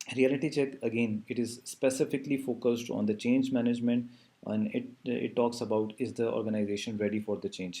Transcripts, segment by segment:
reality check again, it is specifically focused on the change management, and it talks about is the organization ready for the change।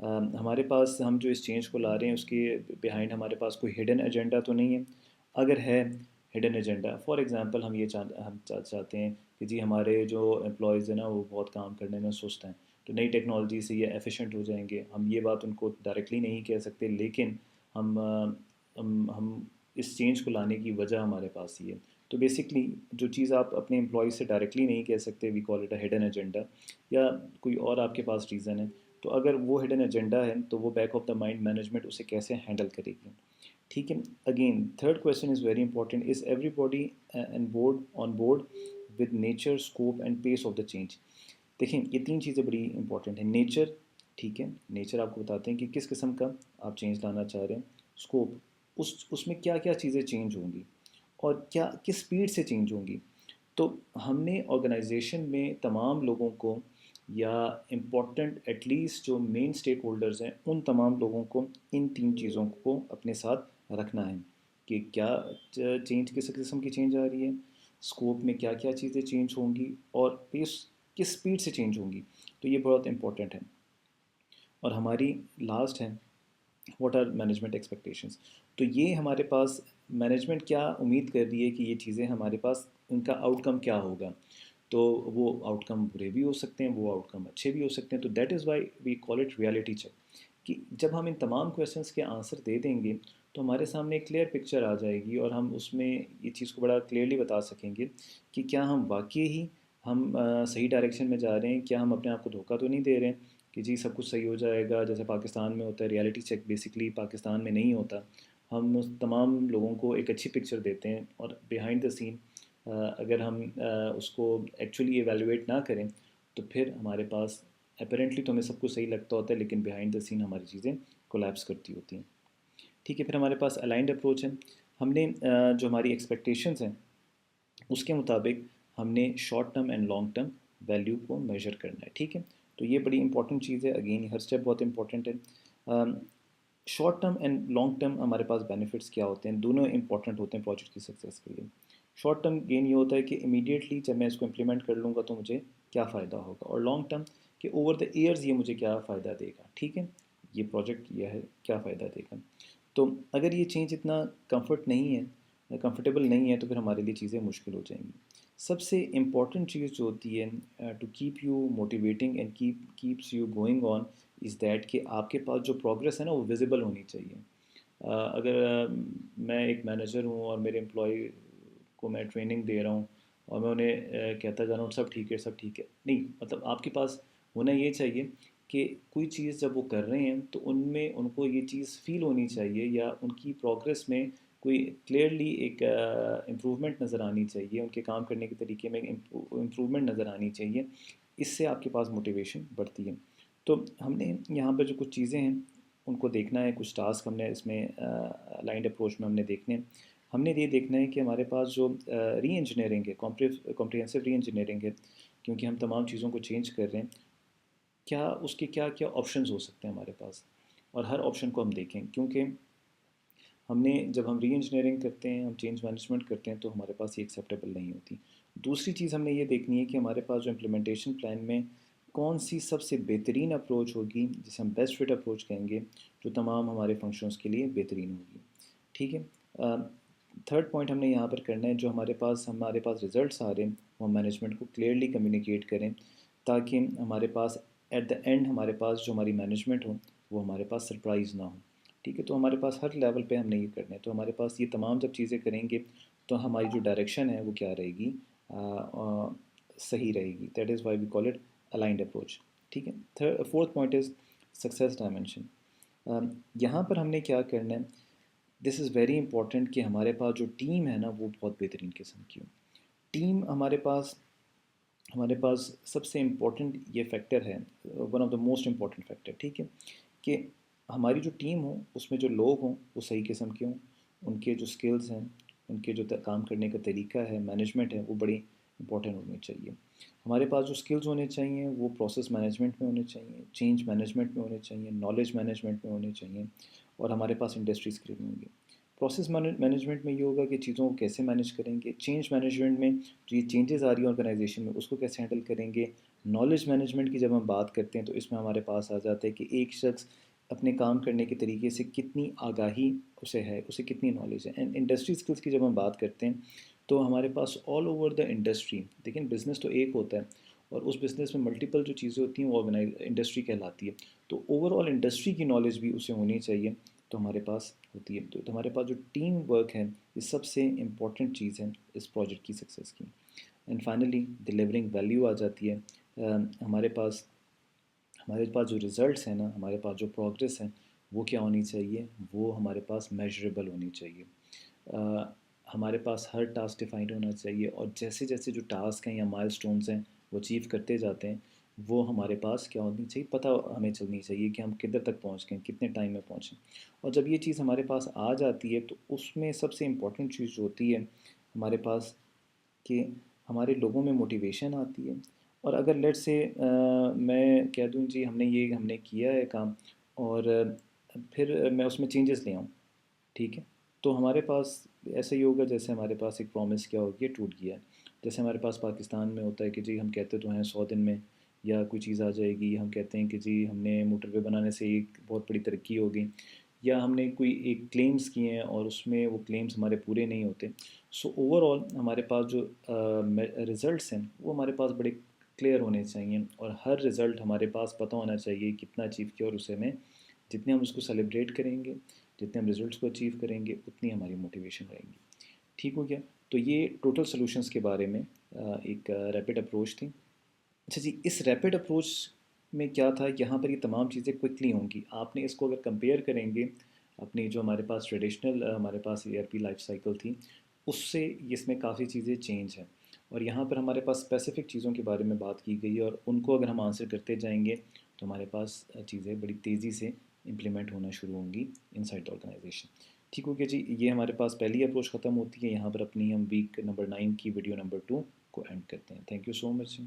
ہمارے پاس ہم جو اس change کو لا رہے ہیں اس کے behind ہمارے پاس کوئی ہڈن ایجنڈا تو نہیں ہے. اگر ہے ہڈن ایجنڈا، فار ایگزامپل ہم یہ چاہتے ہیں کہ جی ہمارے جو امپلائیز ہیں نا وہ بہت کام کرنے میں سست ہیں، تو نئی ٹیکنالوجی سے یہ ایفیشینٹ ہو جائیں گے. ہم یہ بات ان کو ڈائریکٹلی نہیں کہہ سکتے، لیکن ہم اس چینج کو لانے کی وجہ ہمارے پاس یہ ہے. تو بیسکلی جو چیز آپ اپنے امپلائیز سے ڈائریکٹلی نہیں کہہ سکتے، we call it a hidden agenda, یا کوئی اور آپ کے پاس ریزن ہے، تو اگر وہ ہڈن ایجنڈا ہے تو وہ back of the mind management اسے کیسے ہینڈل کرے گی. ٹھیک ہے. Again third question is very important, is every body on board with nature, scope and peace of the change. دیکھیں یہ تین چیزیں بڑی امپورٹنٹ ہیں. نیچر، ٹھیک ہے، نیچر آپ کو بتاتے ہیں کہ کس قسم کا آپ چینج لانا چاہ رہے ہیں. اسکوپ، اس میں کیا کیا چیزیں چینج ہوں گی اور کیا کس اسپیڈ سے چینج ہوں گی. تو ہم نے آرگنائزیشن میں تمام لوگوں کو، یا امپورٹنٹ ایٹ لیسٹ جو مین اسٹیک ہولڈرز ہیں ان تمام لوگوں کو ان تین چیزوں کو اپنے ساتھ رکھنا ہے کہ کیا چینج، کس قسم کی چینج آ رہی ہے، اسکوپ میں کیا کیا چیزیں چینج ہوں گی، اور پیس کس اسپیڈ سے چینج ہوں گی. تو یہ بہت امپورٹنٹ ہے. اور ہماری لاسٹ ہے واٹ آر مینجمنٹ ایکسپیکٹیشنس. تو یہ ہمارے پاس مینجمنٹ کیا امید کر رہی ہے کہ یہ چیزیں ہمارے پاس ان کا آؤٹ کم کیا ہوگا. تو وہ آؤٹ کم برے بھی ہو سکتے ہیں، وہ آؤٹ کم اچھے بھی ہو سکتے ہیں. تو that is why we call it reality check, کہ جب ہم ان تمام کویشچنس کے آنسر دے دیں گے تو ہمارے سامنے ایک کلیئر پکچر آ جائے گی، اور ہم اس میں یہ چیز کو بڑا کلیئرلی بتا سکیں گے کہ کیا ہم واقعی ہی ہم صحیح ڈائریکشن میں جا رہے ہیں، کیا ہم اپنے آپ کو دھوکہ تو نہیں دے رہے ہیں کہ جی سب کچھ صحیح ہو جائے گا جیسے پاکستان میں ہوتا ہے. ریالٹی چیک بیسکلی پاکستان میں نہیں ہوتا. ہم تمام لوگوں کو ایک اچھی پکچر دیتے ہیں، اور بیہائنڈ دا سین اگر ہم اس کو ایکچولی ایویلویٹ نہ کریں تو پھر ہمارے پاس اپیرنٹلی تو ہمیں سب کچھ صحیح لگتا ہوتا ہے، لیکن بیہائنڈ دا سین ہماری چیزیں کولیپس کرتی ہوتی ہیں. ٹھیک ہے. پھر ہمارے پاس الائنڈ اپروچ ہے. ہم نے جو ہماری ایکسپیکٹیشنز ہیں اس کے مطابق ہم نے short term and long term value کو میجر کرنا ہے. ٹھیک ہے. تو یہ بڑی امپورٹنٹ چیز ہے. اگین ہر اسٹیپ بہت امپورٹنٹ ہے. Short term and long term ہمارے پاس بینیفٹس کیا ہوتے ہیں، دونوں امپورٹنٹ ہوتے ہیں پروجیکٹ کی سکسیز کے لیے. شارٹ ٹرم گین یہ ہوتا ہے کہ امیڈیٹلی جب میں اس کو امپلیمنٹ کر لوں گا تو مجھے کیا فائدہ ہوگا، اور لانگ ٹرم کہ اوور دا ایئرز یہ مجھے کیا فائدہ دے گا. ٹھیک ہے. یہ پروجیکٹ یہ ہے کیا فائدہ دے گا. تو اگر یہ چینج اتنا کمفرٹیبل نہیں ہے تو پھر ہمارے لیے چیزیں مشکل ہو جائیں گی. سب سے امپورٹنٹ چیز جو ہوتی ہے to keep you motivating and keeps you going on is that کہ آپ کے پاس جو پروگریس ہے نا وہ ویزیبل ہونی چاہیے. اگر میں ایک مینیجر ہوں اور میرے امپلائی کو میں ٹریننگ دے رہا ہوں اور میں انہیں کہتا جا رہا ہوں سب ٹھیک ہے سب ٹھیک ہے، نہیں، مطلب آپ کے پاس ہونا یہ چاہیے کہ کوئی چیز جب وہ کر رہے ہیں تو ان میں ان کو یہ چیز فیل ہونی چاہیے، یا ان کی پروگریس میں کوئی کلیئرلی ایک امپروومنٹ نظر آنی چاہیے، ان کے کام کرنے کے طریقے میں امپروومنٹ نظر آنی چاہیے. اس سے آپ کے پاس موٹیویشن بڑھتی ہے. تو ہم نے یہاں پہ جو کچھ چیزیں ہیں ان کو دیکھنا ہے. کچھ ٹاسک ہم نے اس میں الائنڈ اپروچ میں ہم نے دیکھنے ہیں. ہم نے یہ دیکھنا ہے کہ ہمارے پاس جو ری انجینئرنگ ہے، کمپریہنسو ری انجینئرنگ ہے، کیونکہ ہم تمام چیزوں کو چینج کر رہے ہیں، کیا اس کے کیا کیا آپشنز ہو سکتے ہیں ہمارے پاس، اور ہر آپشن کو ہم دیکھیں. کیونکہ ہم نے جب ہم ری انجینئرنگ کرتے ہیں، ہم چینج مینجمنٹ کرتے ہیں تو ہمارے پاس یہ ایکسیپٹیبل نہیں ہوتی. دوسری چیز ہم نے یہ دیکھنی ہے کہ ہمارے پاس جو امپلیمنٹیشن پلان میں کون سی سب سے بہترین اپروچ ہوگی، جسے ہم بیسٹ فٹ اپروچ کہیں گے، جو تمام ہمارے فنکشنز کے لیے بہترین ہوگی. ٹھیک ہے. تھرڈ پوائنٹ ہم نے یہاں پر کرنا ہے، جو ہمارے پاس رزلٹس آ رہے ہیں وہ ہم مینجمنٹ کو کلیئرلی کمیونیکیٹ کریں، تاکہ ہمارے پاس ایٹ دا اینڈ ہمارے پاس جو ہماری مینجمنٹ ہو وہ ہمارے پاس سرپرائز نہ ہو. ٹھیک ہے. تو ہمارے پاس ہر لیول پہ ہم نے یہ کرنا ہے. تو ہمارے پاس یہ تمام جب چیزیں کریں گے تو ہماری جو ڈائریکشن ہے وہ کیا رہے گی، صحیح رہے گی. That is why we call it aligned approach. ٹھیک ہے. Fourth point is success dimension. یہاں پر ہم نے کیا کرنا ہے، دس از ویری امپورٹنٹ کہ ہمارے پاس جو ٹیم ہے نا وہ بہت بہترین قسم کی ہو. ٹیم ہمارے پاس سب سے امپورٹنٹ یہ فیکٹر ہے، one of the most important factor. ٹھیک ہے. کہ ہماری جو ٹیم ہو اس میں جو لوگ ہوں وہ صحیح قسم کے ہوں، ان کے جو سکلز ہیں، ان کے جو کام کرنے کا طریقہ ہے، مینجمنٹ ہے، وہ بڑی امپورٹنٹ ہونی چاہیے. ہمارے پاس جو سکلز ہونے چاہیے وہ پروسیس مینجمنٹ میں ہونے چاہیے، چینج مینجمنٹ میں ہونے چاہیے، نالج مینجمنٹ میں ہونے چاہیے، اور ہمارے پاس انڈسٹری اسکل میں ہوں گے. پروسیس مینجمنٹ میں یہ ہوگا کہ چیزوں کو کیسے مینیج کریں گے. چینج مینجمنٹ میں جو یہ چینجز آ رہی ہیں آرگنائزیشن میں اس کو کیسے ہینڈل کریں گے. نالج مینجمنٹ کی جب ہم بات کرتے ہیں تو اس میں ہمارے پاس آ جاتا ہے کہ ایک شخص اپنے کام کرنے کے طریقے سے کتنی آگاہی اسے ہے، اسے کتنی نالج ہے. اینڈ انڈسٹری اسکلس کی جب ہم بات کرتے ہیں تو ہمارے پاس آل اوور دا انڈسٹری، لیکن بزنس تو ایک ہوتا ہے اور اس بزنس میں ملٹیپل جو چیزیں ہوتی ہیں وہ انڈسٹری کہلاتی ہے. تو اوور آل انڈسٹری کی نالج بھی اسے ہونی چاہیے تو ہمارے پاس ہوتی ہے. تو ہمارے پاس جو ٹیم ورک ہے یہ سب سے امپورٹنٹ چیز ہے اس پروجیکٹ کی سکسیس کی. اینڈ فائنلی ڈیلیورنگ ویلیو آ جاتی ہے. ہمارے پاس جو ریزلٹس ہیں نا، ہمارے پاس جو پروگرس ہیں وہ کیا ہونی چاہیے، وہ ہمارے پاس میجریبل ہونی چاہیے. ہمارے پاس ہر ٹاسک ڈیفائنڈ ہونا چاہیے اور جیسے جیسے جو ٹاسک ہیں یا مائل سٹونز ہیں وہ اچیو کرتے جاتے ہیں وہ ہمارے پاس کیا ہونی چاہیے، پتہ ہمیں چلنی چاہیے کہ ہم کدھر تک پہنچ گئے، کتنے ٹائم میں پہنچیں. اور جب یہ چیز ہمارے پاس آ جاتی ہے تو اس میں سب سے امپورٹنٹ چیز جو ہوتی ہے ہمارے پاس کہ ہمارے لوگوں میں موٹیویشن آتی ہے. اور اگر لیٹ سے میں کہہ دوں جی ہم نے کیا ہے کام اور پھر میں اس میں چینجز لے آؤں، ٹھیک ہے، تو ہمارے پاس ایسا ہی ہوگا جیسے ہمارے پاس ایک پرومس کیا ہوگی ٹوٹ گیا ہے. جیسے ہمارے پاس پاکستان میں ہوتا ہے کہ جی ہم کہتے تو ہیں 100 دن میں یا کوئی چیز آ جائے گی، ہم کہتے ہیں کہ جی ہم نے موٹر وے بنانے سے ایک بہت بڑی ترقی ہوگی، یا ہم نے کوئی ایک کلیمز کیے ہیں اور اس میں وہ کلیمز ہمارے پورے نہیں ہوتے. سو اوور آل ہمارے پاس جو ریزلٹس ہیں وہ ہمارے پاس بڑے کلیئر ہونے چاہیے اور ہر رزلٹ ہمارے پاس پتہ ہونا چاہیے کتنا اچیو کیا اور اسے میں جتنے ہم اس کو سیلیبریٹ کریں گے، جتنے ہم رزلٹس کو اچیو کریں گے اتنی ہماری موٹیویشن رہے گی. ٹھیک ہو گیا؟ تو یہ ٹوٹل سلوشنس کے بارے میں ایک ریپڈ اپروچ تھی. اچھا جی، اس ریپڈ اپروچ میں کیا تھا، یہاں پر یہ تمام چیزیں کوئکلی ہوں گی. آپ نے اس کو اگر کمپیئر کریں گے اپنی جو ہمارے پاس ٹریڈیشنل ہمارے پاس E R P life cycle تھی اس سے اس میں کافی چیزیں چینج ہیں. اور یہاں پر ہمارے پاس اسپیسیفک چیزوں کے بارے میں بات کی گئی ہے اور ان کو اگر ہم آنسر کرتے جائیں گے تو ہمارے پاس چیزیں بڑی تیزی سے امپلیمنٹ ہونا شروع ہوں گی ان سائڈ آرگنائزیشن. ٹھیک ہو گیا جی، یہ ہمارے پاس پہلی اپروچ ختم ہوتی ہے. یہاں پر اپنی ہم ویک نمبر 9 کی ویڈیو نمبر 2 کو اینڈ کرتے ہیں. Thank you so much.